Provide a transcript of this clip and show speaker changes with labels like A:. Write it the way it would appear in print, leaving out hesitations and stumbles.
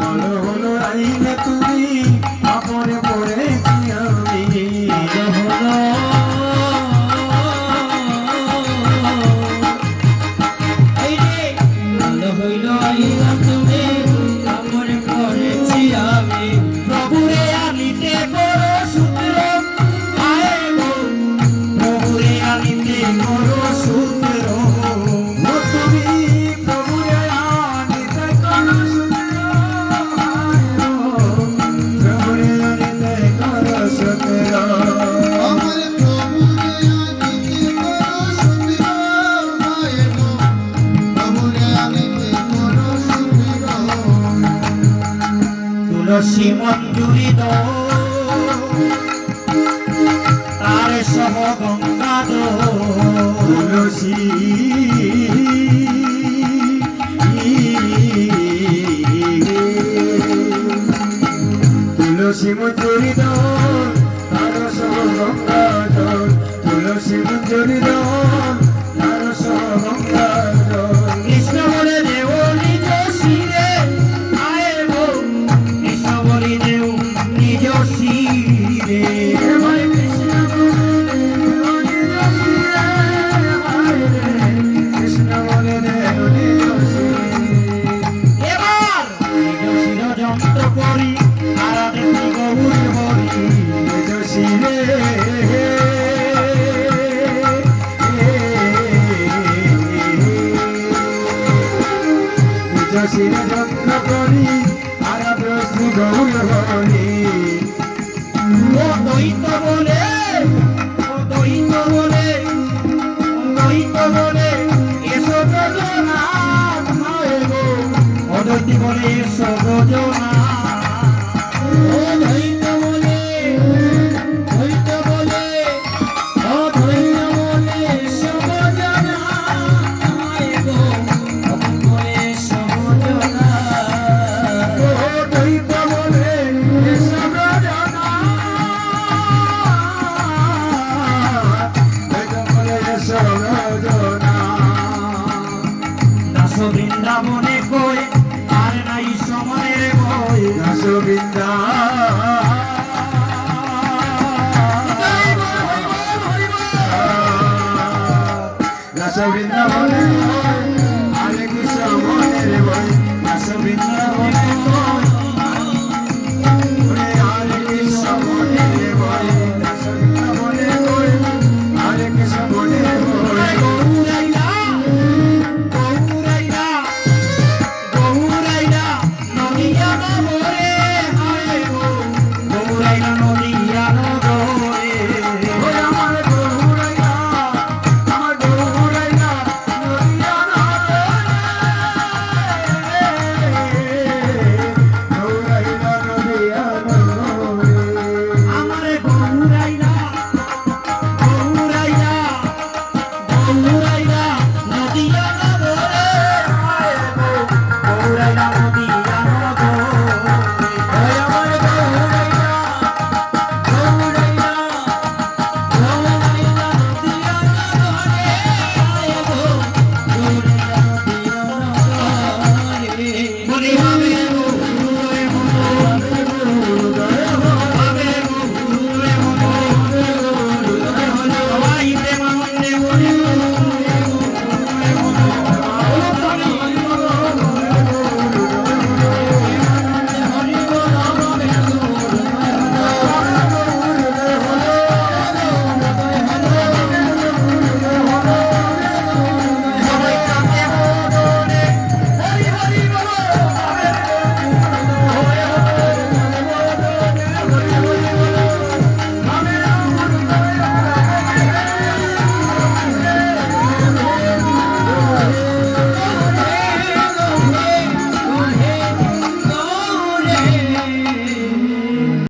A: ভালো হলো আইলে তুমি আপনে পড়েছি আমি
B: হলো এই রে ভালো হইল আইলা তুমি আপনে পড়েছি আমি প্রভুরে আনিতে বড় সূত্র আয় গো
A: প্রভুরে আনিতে করো সূত্র তুমি প্রভুরে আনিতে করো সূত্র প্রভুরে আনিতে করো সূত্র
C: আমার প্রভুরে আনিতে করো সূত্র মায়ে গো প্রভুরে আনিতে করো সূত্র
A: তুলসী মঞ্জুরি দো তার সহ গঙ্গা দো তুলসী তুলসী মঞ্জুরি দো তার সহ গঙ্গা দো তুলসী মঞ্জুরি দো তার সহ গঙ্গা দো কৃষ্ণ বলে দেব নিজ শিরে আয় গো কৃষ্ণ বলে দেব নিজ শিরে হরে কৃষ্ণ কৃষ্ণ বলে দেব নিজ শিরে এবার নিজ শির যন্ত্র করি আরাধে গৌর হরি নিজ শিরে নিজ শিরে যন্ত্র করি আরাধে শ্রী গৌর হরি ও দ্বৈত বলে ও দ্বৈত বলে ও দ্বৈত বলে এসো গজনা মায়ে গো অদ্বৈতী বলে এসো গজনা
B: ও ধৈর্য বলে ধৈর্য বলে ও ধৈর্য বলে সমজনা আয় গো বলে সমজনা
A: ও দ্বৈত বলে এসো গজনা দ্বৈত বলে এসো গজনা দাস বৃন্দাবনে কই আর নাই সমনের বই দাস বৃন্দা দাস বৃন্দাবনে